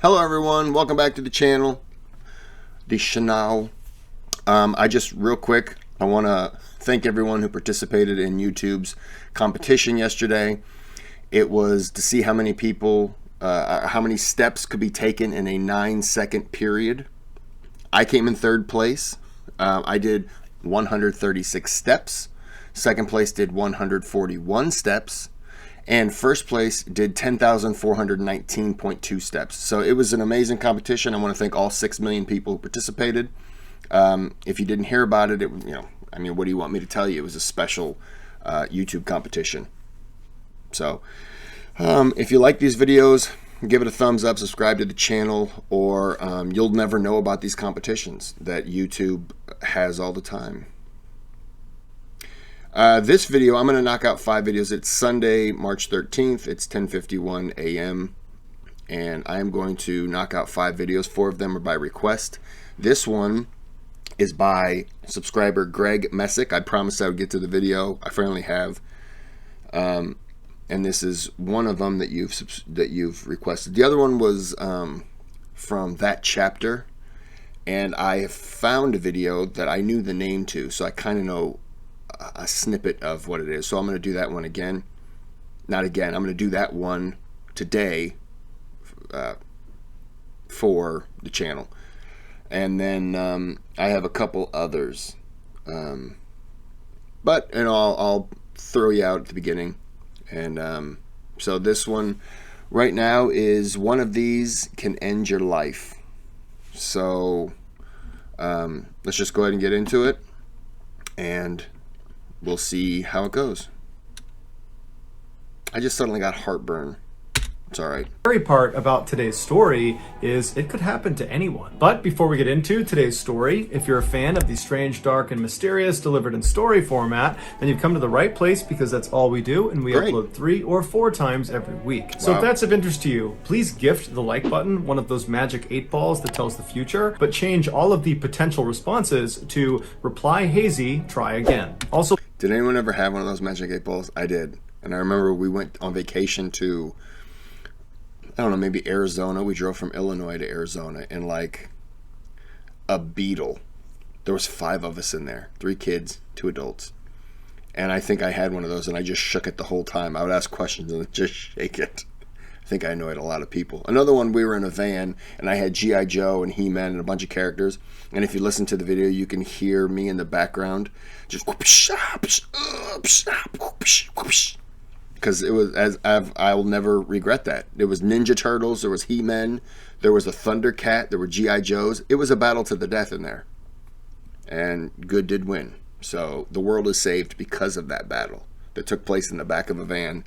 Hello everyone, welcome back to the channel, the Chanel. I just real quick, I want to thank everyone who participated in YouTube's competition yesterday. It was to see how many people, how many steps could be taken in a 9-second period. I came in third place. I did 136 steps. Second place did 141 steps. And first place did 10,419.2 steps. So it was an amazing competition. I want to thank all 6 million people who participated. If you didn't hear about it, what do you want me to tell you? It was a special YouTube competition. So if you like these videos, give it a thumbs up, subscribe to the channel, or you'll never know about these competitions that YouTube has all the time. This video, I'm going to knock out 5 videos. It's Sunday, March 13th. It's 10:51 a.m. And I am going to knock out 5 videos. 4 of them are by request. This one is by subscriber Greg Messick. I promised I would get to the video. I finally have. And this is one of them that you've requested. The other one was from that chapter. And I found a video that I knew the name to, so I kind of know a snippet of what it is. So I'm going to do that one again. Not again. I'm going to do that one today for the channel. And then I have a couple others. But I'll throw you out at the beginning. And so this one right now is one of these can end your life. So let's just go ahead and get into it. And we'll see how it goes. I just suddenly got heartburn. It's all right. The scary part about today's story is it could happen to anyone. But before we get into today's story, if you're a fan of the strange, dark, and mysterious delivered in story format, then you've come to the right place, because that's all we do, and we upload 3 or 4 times every week. So if that's of interest to you, please gift the like button one of those magic 8 balls that tells the future, but change all of the potential responses to reply hazy, try again. Also, did anyone ever have one of those magic 8 balls? I did. And I remember we went on vacation to, I don't know, maybe Arizona. We drove from Illinois to Arizona in like a Beetle. There was 5 of us in there, 3 kids, 2 adults. And I think I had one of those, and I just shook it the whole time. I would ask questions and just shake it. I think I annoyed a lot of people. Another one, we were in a van, and I had G.I. Joe and He-Man and a bunch of characters. And if you listen to the video, you can hear me in the background just because it was, I will never regret that. There was Ninja Turtles, there was He-Man, there was a Thundercat, there were G.I. Joes. It was a battle to the death in there. And good did win. So the world is saved because of that battle that took place in the back of a van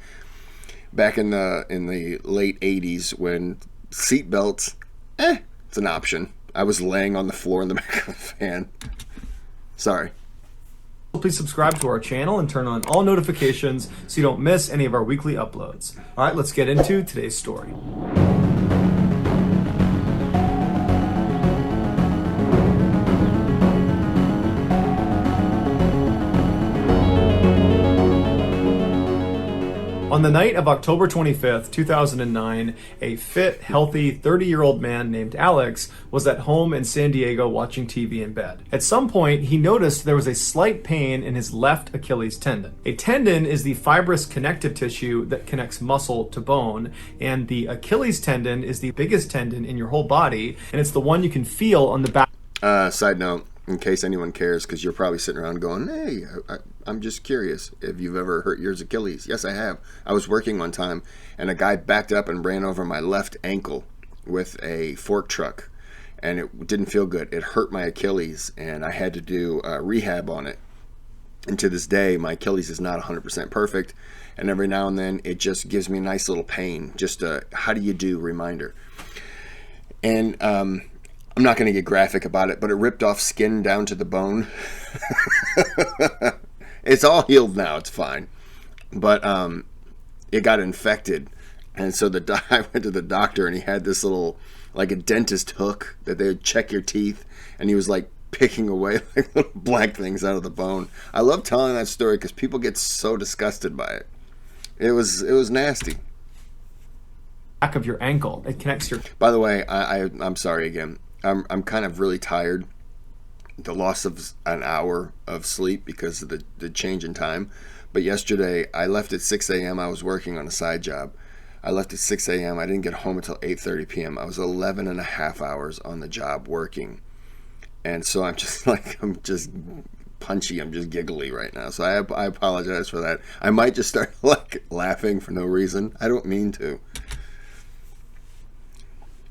back in the late 80s, when seatbelts, it's an option. I was laying on the floor in the back of the van. Sorry. please subscribe to our channel and turn on all notifications so you don't miss any of our weekly uploads. All right, let's get into today's story. On the night of October 25th, 2009, a fit, healthy 30-year-old man named Alex was at home in San Diego watching TV in bed. At some point, he noticed there was a slight pain in his left Achilles tendon. A tendon is the fibrous connective tissue that connects muscle to bone, and the Achilles tendon is the biggest tendon in your whole body, and it's the one you can feel on the back. Side note, in case anyone cares, because you're probably sitting around going, hey, I'm just curious if you've ever hurt your Achilles. Yes, I have. I was working one time, and a guy backed up and ran over my left ankle with a fork truck, and it didn't feel good. It hurt my Achilles, and I had to do rehab on it. And to this day, my Achilles is not 100% perfect, and every now and then it just gives me a nice little pain, just a how do you do reminder. And I'm not going to get graphic about it, but it ripped off skin down to the bone. It's all healed now. It's fine. But it got infected. And so I went to the doctor, and he had this little, like a dentist hook that they would check your teeth. And he was like picking away like little black things out of the bone. I love telling that story because people get so disgusted by it. It was nasty. back of your ankle. It connects your... By the way, I'm sorry again. I'm kind of really tired. The loss of an hour of sleep because of the change in time. But yesterday, I left at 6 a.m. I was working on a side job. I left at 6 a.m. I didn't get home until 8:30 p.m. I was 11 and a half hours on the job working. And so I'm just punchy. I'm just giggly right now. So I apologize for that. I might just start laughing for no reason. I don't mean to.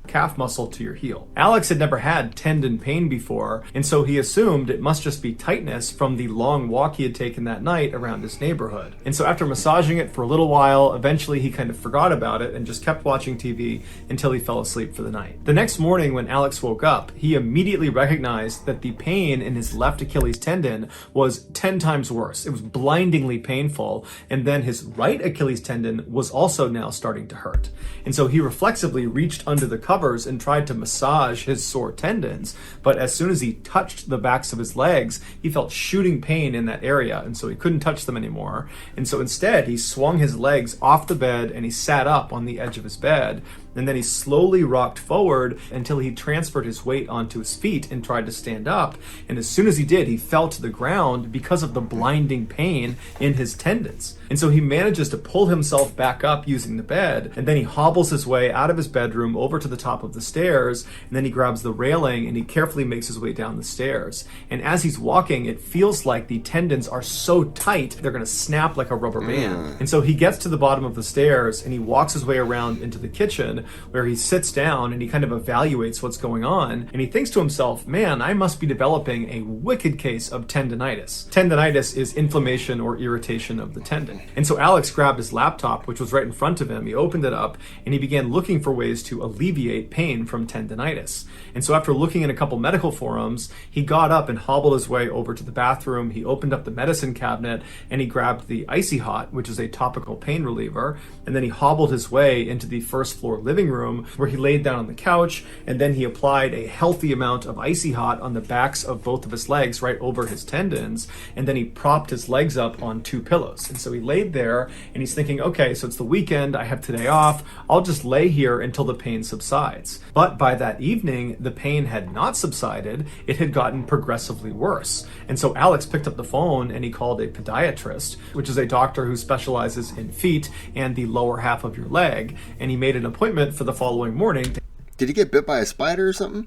Calf muscle to your heel. Alex had never had tendon pain before, and so he assumed it must just be tightness from the long walk he had taken that night around his neighborhood. And so after massaging it for a little while, eventually he kind of forgot about it and just kept watching TV until he fell asleep for the night. The next morning when Alex woke up, he immediately recognized that the pain in his left Achilles tendon was 10 times worse. It was blindingly painful, and then his right Achilles tendon was also now starting to hurt. And so he reflexively reached under the covers and tried to massage his sore tendons, but as soon as he touched the backs of his legs, he felt shooting pain in that area, and so he couldn't touch them anymore. And so instead, he swung his legs off the bed and he sat up on the edge of his bed. And then he slowly rocked forward until he transferred his weight onto his feet and tried to stand up. And as soon as he did, he fell to the ground because of the blinding pain in his tendons. And so he manages to pull himself back up using the bed. And then he hobbles his way out of his bedroom over to the top of the stairs. And then he grabs the railing and he carefully makes his way down the stairs. And as he's walking, it feels like the tendons are so tight, they're going to snap like a rubber band. And so he gets to the bottom of the stairs and he walks his way around into the kitchen, where he sits down and he kind of evaluates what's going on, and he thinks to himself, man, I must be developing a wicked case of tendinitis. Tendinitis is inflammation or irritation of the tendon. And so Alex grabbed his laptop, which was right in front of him, he opened it up, and he began looking for ways to alleviate pain from tendinitis. And so after looking in a couple medical forums, he got up and hobbled his way over to the bathroom, he opened up the medicine cabinet, and he grabbed the Icy Hot, which is a topical pain reliever, and then he hobbled his way into the first floor living room where he laid down on the couch, and then he applied a healthy amount of Icy Hot on the backs of both of his legs right over his tendons, and then he propped his legs up on 2 pillows. And so he laid there and he's thinking, okay, so it's the weekend, I have today off, I'll just lay here until the pain subsides. But by that evening, the pain had not subsided, it had gotten progressively worse. And so Alex picked up the phone and he called a podiatrist, which is a doctor who specializes in feet and the lower half of your leg, and he made an appointment for the following morning. Did he get bit by a spider or something?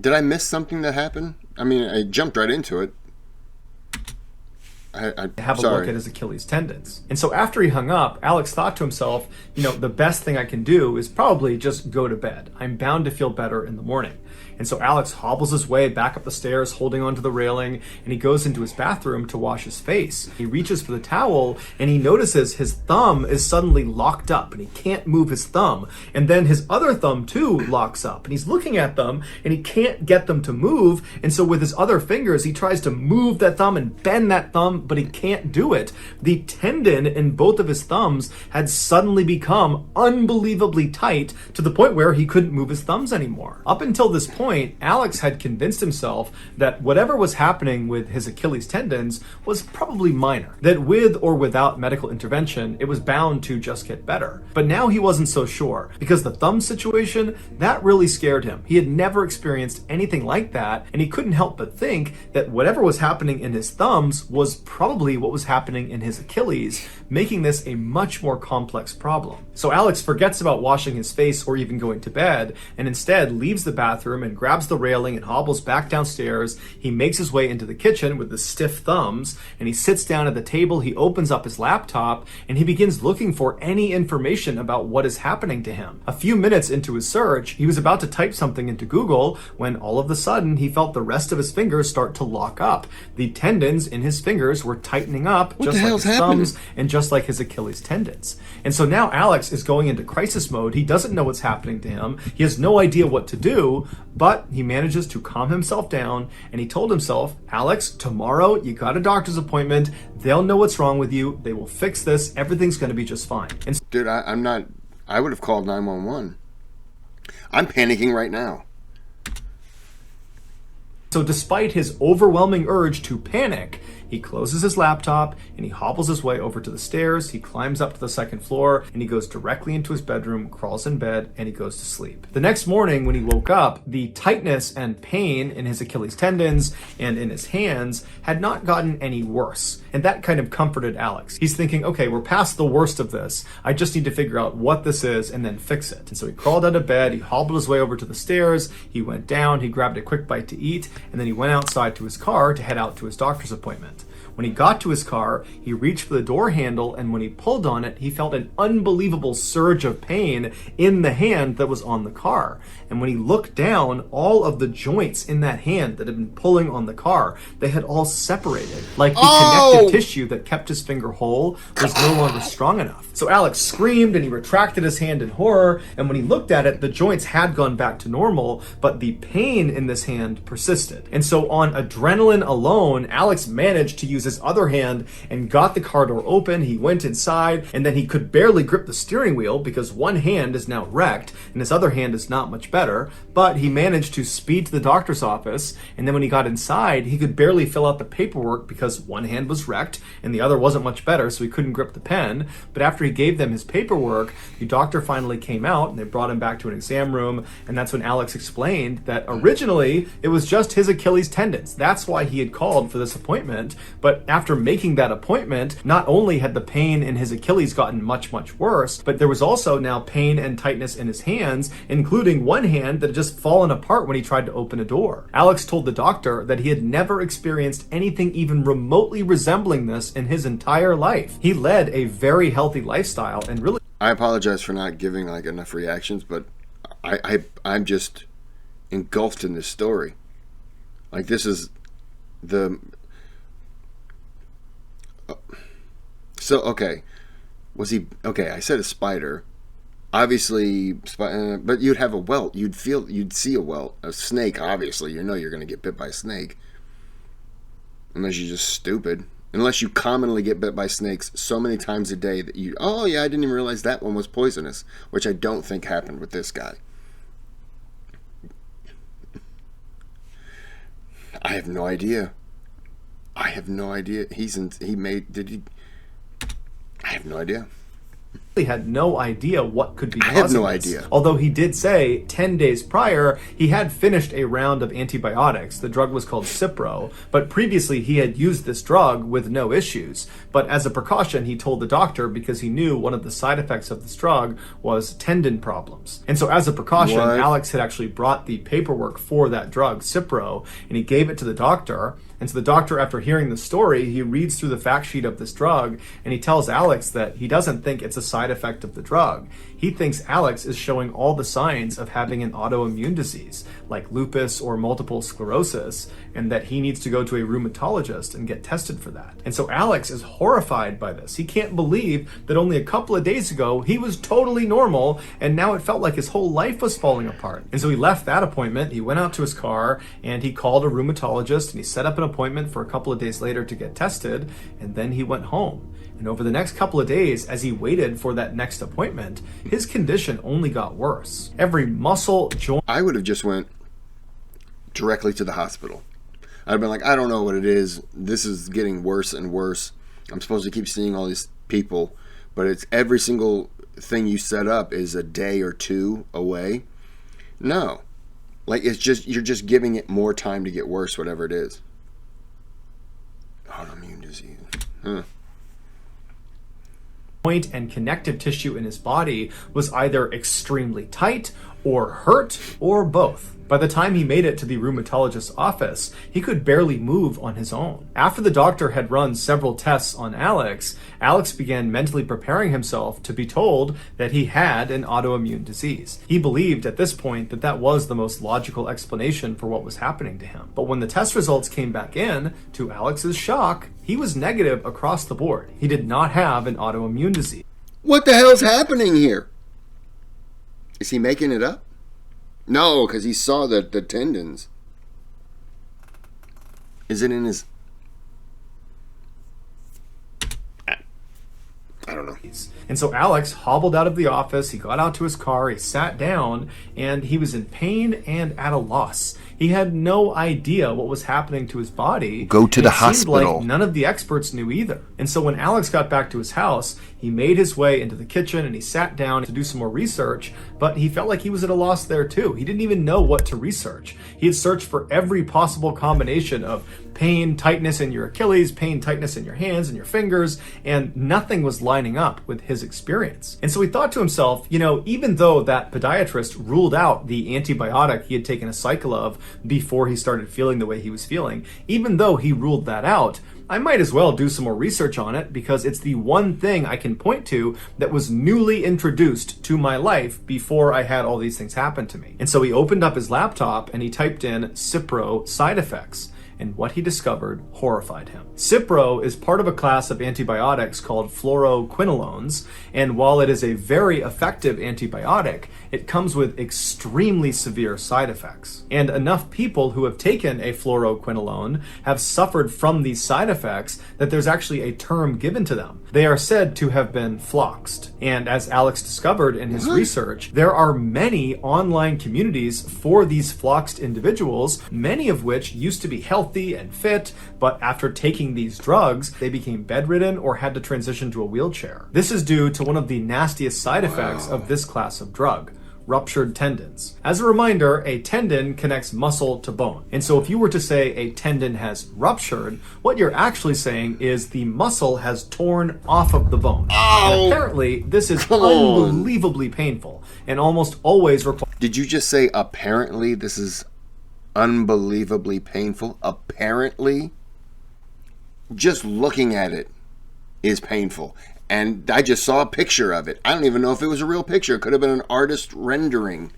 Did I miss something that happened? I mean, I jumped right into it. Have a look at his Achilles tendons. And so after he hung up, Alex thought to himself, the best thing I can do is probably just go to bed. I'm bound to feel better in the morning. And so Alex hobbles his way back up the stairs, holding onto the railing, and he goes into his bathroom to wash his face. He reaches for the towel, and he notices his thumb is suddenly locked up, and he can't move his thumb. And then his other thumb, too, locks up, and he's looking at them, and he can't get them to move. And so with his other fingers, he tries to move that thumb and bend that thumb, but he can't do it. The tendon in both of his thumbs had suddenly become unbelievably tight to the point where he couldn't move his thumbs anymore. Up until this point, Alex had convinced himself that whatever was happening with his Achilles tendons was probably minor, that with or without medical intervention, it was bound to just get better. But now he wasn't so sure, because the thumb situation, that really scared him. He had never experienced anything like that, and he couldn't help but think that whatever was happening in his thumbs was probably what was happening in his Achilles, making this a much more complex problem. So Alex forgets about washing his face or even going to bed, and instead leaves the bathroom and grabs the railing and hobbles back downstairs. He makes his way into the kitchen with the stiff thumbs, and he sits down at the table, he opens up his laptop, and he begins looking for any information about what is happening to him. A few minutes into his search, he was about to type something into Google when all of a sudden he felt the rest of his fingers start to lock up. The tendons in his fingers were tightening up, just like his thumbs and just like his Achilles tendons. And so now Alex is going into crisis mode. He doesn't know what's happening to him. He has no idea what to do, but he manages to calm himself down, and he told himself, Alex, tomorrow you got a doctor's appointment. They'll know what's wrong with you. They will fix this. Everything's going to be just fine. And dude, I would have called 911. I'm panicking right now. So despite his overwhelming urge to panic, he closes his laptop and he hobbles his way over to the stairs. He climbs up to the second floor and he goes directly into his bedroom, crawls in bed, and he goes to sleep. The next morning when he woke up, the tightness and pain in his Achilles tendons and in his hands had not gotten any worse. And that kind of comforted Alex. He's thinking, okay, we're past the worst of this. I just need to figure out what this is and then fix it. And so he crawled out of bed, he hobbled his way over to the stairs, he went down, he grabbed a quick bite to eat, and then he went outside to his car to head out to his doctor's appointment. When he got to his car, he reached for the door handle, and when he pulled on it, he felt an unbelievable surge of pain in the hand that was on the car. And when he looked down, all of the joints in that hand that had been pulling on the car, they had all separated. Like the connective tissue that kept his finger whole was no longer strong enough. So Alex screamed and he retracted his hand in horror, and when he looked at it, the joints had gone back to normal, but the pain in this hand persisted. And so on adrenaline alone, Alex managed to use his other hand and got the car door open. He went inside, and then he could barely grip the steering wheel because one hand is now wrecked and his other hand is not much better, but he managed to speed to the doctor's office. And then when he got inside, he could barely fill out the paperwork because one hand was wrecked and the other wasn't much better, so he couldn't grip the pen. But after he gave them his paperwork, the doctor finally came out and they brought him back to an exam room, and that's when Alex explained that originally it was just his Achilles tendons. That's why he had called for this appointment. But after making that appointment, not only had the pain in his Achilles gotten much, much worse, but there was also now pain and tightness in his hands, including one hand that had just fallen apart when he tried to open a door. Alex told the doctor that he had never experienced anything even remotely resembling this in his entire life. He led a very healthy lifestyle and really... I apologize for not giving like enough reactions, but I'm just engulfed in this story. Like, this is the... So, okay. Was he... Okay, I said a spider. Obviously, but you'd have a welt. You'd see a welt. A snake, obviously. You know you're going to get bit by a snake. Unless you're just stupid. Unless you commonly get bit by snakes so many times a day that you... Oh, yeah, I didn't even realize that one was poisonous. Which I don't think happened with this guy. I have no idea. I have no idea. I have no idea. He had no idea what could be causing I have no this. idea. Although he did say 10 days prior, he had finished a round of antibiotics. The drug was called Cipro, but previously he had used this drug with no issues. But as a precaution, he told the doctor because he knew one of the side effects of this drug was tendon problems. And so as a precaution, Alex had actually brought the paperwork for that drug, Cipro, and he gave it to the doctor. And so the doctor, after hearing the story, he reads through the fact sheet of this drug, and he tells Alex that he doesn't think it's a side effect of the drug. He thinks Alex is showing all the signs of having an autoimmune disease, like lupus or multiple sclerosis, and that he needs to go to a rheumatologist and get tested for that. And so Alex is horrified by this. He can't believe that only a couple of days ago, he was totally normal, and now it felt like his whole life was falling apart. And so he left that appointment, he went out to his car, and he called a rheumatologist, and he set up an appointment for a couple of days later to get tested, and then he went home. And over the next couple of days, as he waited for that next appointment, his condition only got worse. Every muscle, joint... I would have just went directly to the hospital. I'd have been like, I don't know what it is. This is getting worse and worse. I'm supposed to keep seeing all these people, but it's every single thing you set up is a day or two away. No. Like, it's just, you're just giving it more time to get worse, whatever it is. Autoimmune disease. Joint and connective tissue in his body was either extremely tight or hurt or both. By the time he made it to the rheumatologist's office, he could barely move on his own. After the doctor had run several tests on Alex, Alex began mentally preparing himself to be told that he had an autoimmune disease. He believed at this point that that was the most logical explanation for what was happening to him. But when the test results came back in, to Alex's shock, he was negative across the board. He did not have an autoimmune disease. What the hell's happening here? Is he making it up? No, because he saw the tendons. Is it in his... I don't know. And so Alex hobbled out of the office, he got out to his car, he sat down, and he was in pain and at a loss. He had no idea what was happening to his body. Go to the hospital. Seemed like hospital. none of the experts knew either. And so when Alex got back to his house, he made his way into the kitchen and he sat down to do some more research, but he felt like he was at a loss there too. He didn't even know what to research. He had searched for every possible combination of pain, tightness in your Achilles, pain, tightness in your hands and your fingers, and nothing was lining up with his experience. And so he thought to himself, you know, even though that podiatrist ruled out the antibiotic he had taken a cycle of before he started feeling the way he was feeling, even though he ruled that out, I might as well do some more research on it because it's the one thing I can point to that was newly introduced to my life before I had all these things happen to me. And so he opened up his laptop and he typed in Cipro side effects. And what he discovered horrified him. Cipro is part of a class of antibiotics called fluoroquinolones, and while it is a very effective antibiotic, it comes with extremely severe side effects. And enough people who have taken a fluoroquinolone have suffered from these side effects that there's actually a term given to them. They are said to have been floxed. And as Alex discovered in his research, there are many online communities for these floxed individuals, many of which used to be healthy and fit, but after taking these drugs, they became bedridden or had to transition to a wheelchair. This is due to one of the nastiest side effects of this class of drug: ruptured tendons. As a reminder, a tendon connects muscle to bone. And so if you were to say a tendon has ruptured, what you're actually saying is the muscle has torn off of the bone. And apparently, this is unbelievably painful and almost always requires... Did you just say apparently this is unbelievably painful? Apparently? Just looking at it is painful. And I just saw a picture of it. I don't even know if it was a real picture. It could have been an artist rendering.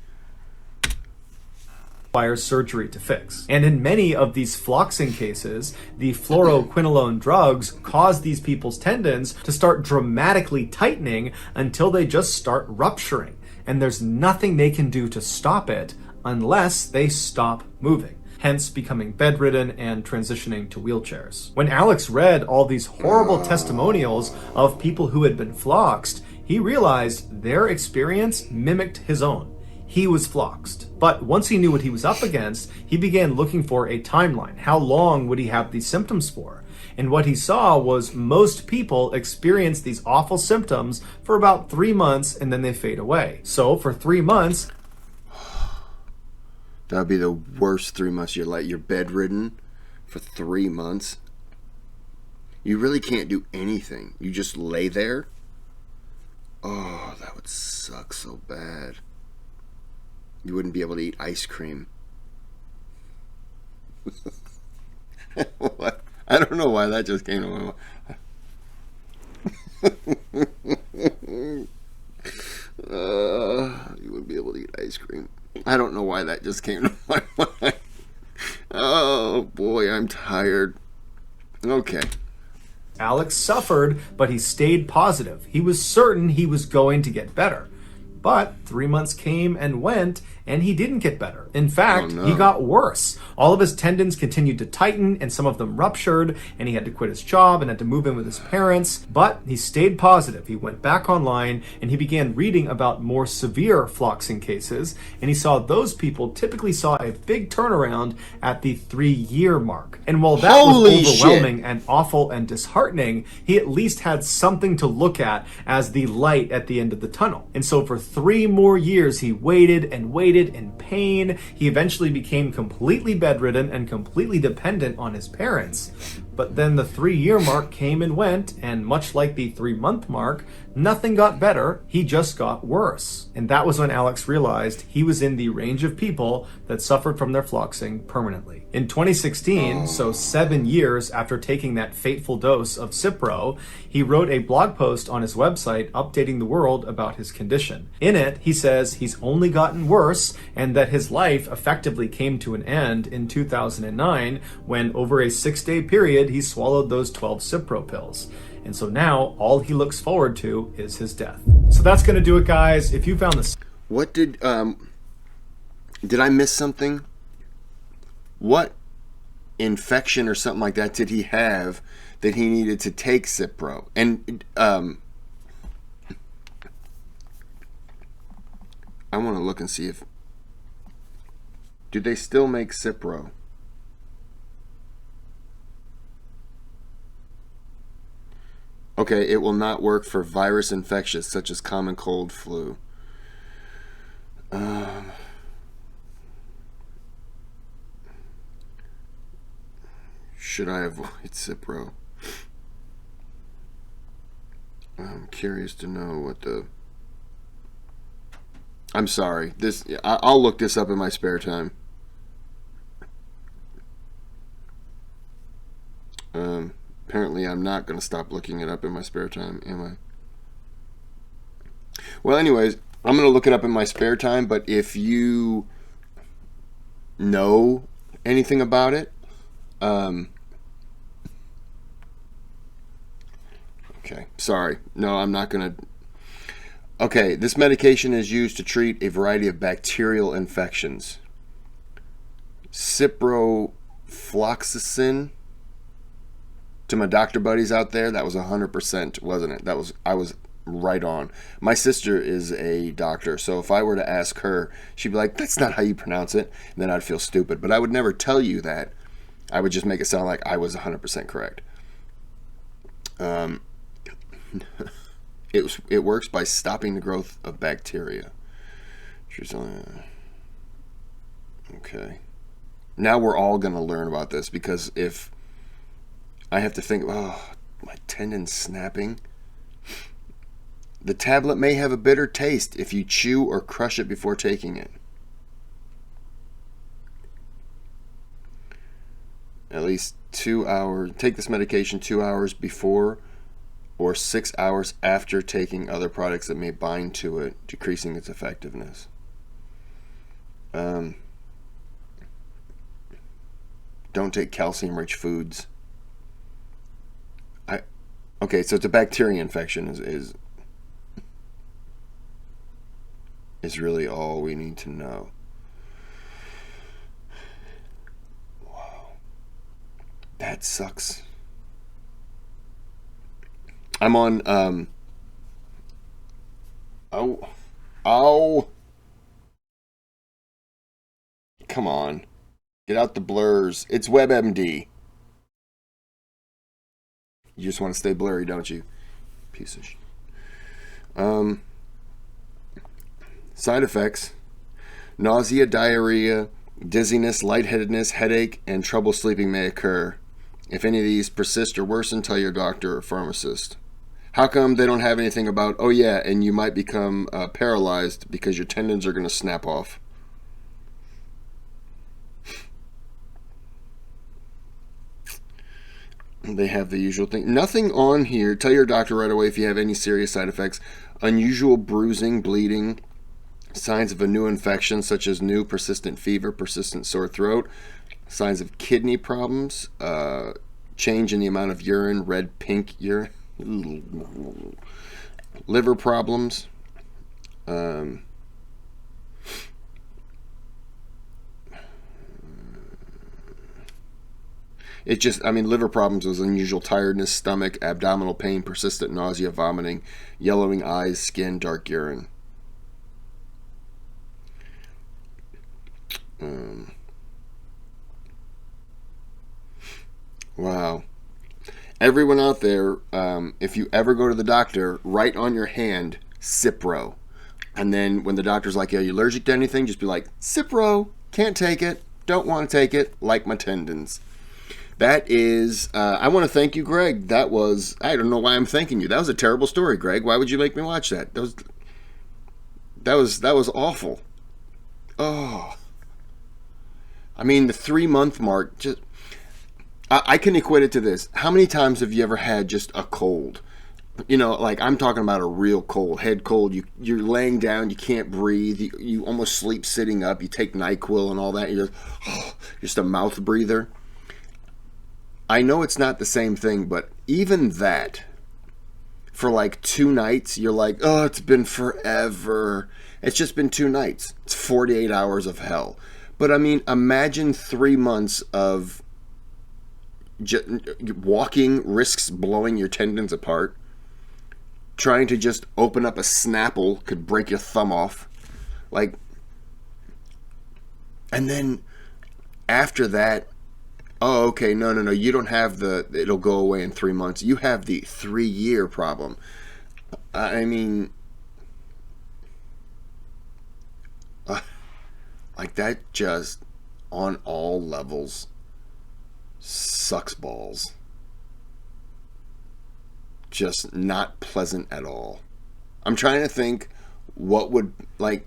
Requires surgery to fix. And in many of these floxing cases, the fluoroquinolone drugs cause these people's tendons to start dramatically tightening until they just start rupturing. And there's nothing they can do to stop it unless they stop moving, hence becoming bedridden and transitioning to wheelchairs. When Alex read all these horrible testimonials of people who had been floxed, he realized their experience mimicked his own. He was floxed. But once he knew what he was up against, he began looking for a timeline. How long would he have these symptoms for? And what he saw was most people experience these awful symptoms for about 3 months and then they fade away. So for 3 months, that would be the worst 3 months of your life. You're bedridden for 3 months. You really can't do anything. You just lay there. Oh, that would suck so bad. You wouldn't be able to eat ice cream. What? I don't know why that just came to my mind. You wouldn't be able to eat ice cream. I don't know why that just came to my mind. Oh boy, I'm tired. Okay. Alex suffered, but he stayed positive. He was certain he was going to get better. But 3 months came and went, and he didn't get better. In fact, he got worse. All of his tendons continued to tighten, and some of them ruptured, and he had to quit his job and had to move in with his parents. But he stayed positive. He went back online, and he began reading about more severe floxing cases, and he saw those people typically saw a big turnaround at the 3-year mark. And while that was overwhelming and awful and disheartening, he at least had something to look at as the light at the end of the tunnel. And so for 3 more years, he waited and waited in pain. He eventually became completely bedridden and completely dependent on his parents. But then the 3-year mark came and went, and much like the 3-month mark, nothing got better, he just got worse. And that was when Alex realized he was in the range of people that suffered from their floxing permanently. In 2016, so 7 years after taking that fateful dose of Cipro, he wrote a blog post on his website updating the world about his condition. In it, he says he's only gotten worse and that his life effectively came to an end in 2009 when, over a 6-day period, he swallowed those 12 Cipro pills. And so now all he looks forward to is his death. So that's going to do it, guys. If you found this... What did I miss something? What infection or something like that did he have that he needed to take Cipro? And I want to look and see if... Do they still make Cipro? Okay, it will not work for virus infections such as common cold, flu. Should I avoid Cipro? I'm curious to know what the... I'm sorry. I'll look this up in my spare time. Apparently I'm not going to stop looking it up in my spare time, am I? Well, anyways, I'm going to look it up in my spare time, but if you know anything about it, okay, sorry. No, I'm not going to... Okay, this medication is used to treat a variety of bacterial infections. Ciprofloxacin. To my doctor buddies out there, that was 100%, wasn't it? I was right on. My sister is a doctor, so if I were to ask her, she'd be like, "That's not how you pronounce it." And then I'd feel stupid. But I would never tell you that. I would just make it sound like I was 100% correct. It works by stopping the growth of bacteria. Okay. Now we're all going to learn about this, because if I have to think, oh, my tendon snapping. The tablet may have a bitter taste if you chew or crush it before taking it. At least 2 hours. Take this medication 2 hours before or 6 hours after taking other products that may bind to it, decreasing its effectiveness. Don't take calcium-rich foods. Okay, so it's a bacteria infection is really all we need to know. Wow. That sucks. I'm on oh. Come on. Get out the blurs. It's WebMD. You just want to stay blurry, don't you? Piece of shit. Side effects: nausea, diarrhea, dizziness, lightheadedness, headache, and trouble sleeping may occur. If any of these persist or worsen, tell your doctor or pharmacist. How come they don't have anything about, oh yeah, and you might become paralyzed because your tendons are going to snap off? They have the usual thing. Nothing on here. Tell your doctor right away if you have any serious side effects. Unusual bruising, bleeding, signs of a new infection such as new persistent fever, persistent sore throat, signs of kidney problems, change in the amount of urine, red, pink urine, liver problems, it just, liver problems was unusual tiredness, stomach, abdominal pain, persistent nausea, vomiting, yellowing eyes, skin, dark urine. Wow. Everyone out there, if you ever go to the doctor, write on your hand, Cipro. And then when the doctor's like, are you allergic to anything? Just be like, Cipro, can't take it, don't want to take it, like my tendons. That is, I want to thank you, Greg. That was, I don't know why I'm thanking you. That was a terrible story, Greg. Why would you make me watch that? That was awful. Oh. The 3-month mark, just, I can equate it to this. How many times have you ever had just a cold? Like I'm talking about a real cold, head cold. You're laying down, you can't breathe. You almost sleep sitting up. You take NyQuil and all that. You're just a mouth breather. I know it's not the same thing, but even that, for like 2 nights, you're like, oh, it's been forever. It's just been 2 nights. It's 48 hours of hell. But imagine 3 months of walking risks blowing your tendons apart. Trying to just open up a Snapple could break your thumb off. Like, and then after that, oh, okay, no, you don't have it'll go away in 3 months. You have the 3-year problem. I mean, like, that just, on all levels, sucks balls. Just not pleasant at all. I'm trying to think what would, like,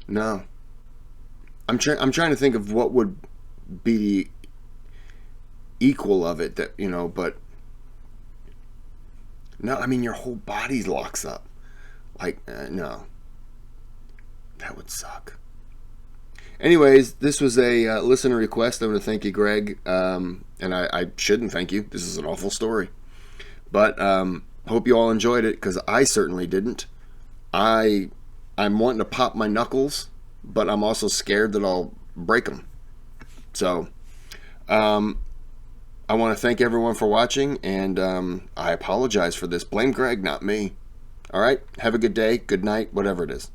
no. I'm trying to think of what would be equal of it, that, but no, I mean, your whole body locks up. Like, no. That would suck. Anyways, this was a listener request. I want to thank you, Greg. And I shouldn't thank you. This is an awful story. But hope you all enjoyed it, because I certainly didn't. I'm wanting to pop my knuckles, but I'm also scared that I'll break them. So I want to thank everyone for watching, and I apologize for this. Blame Greg, not me. All right? Have a good day, good night, whatever it is.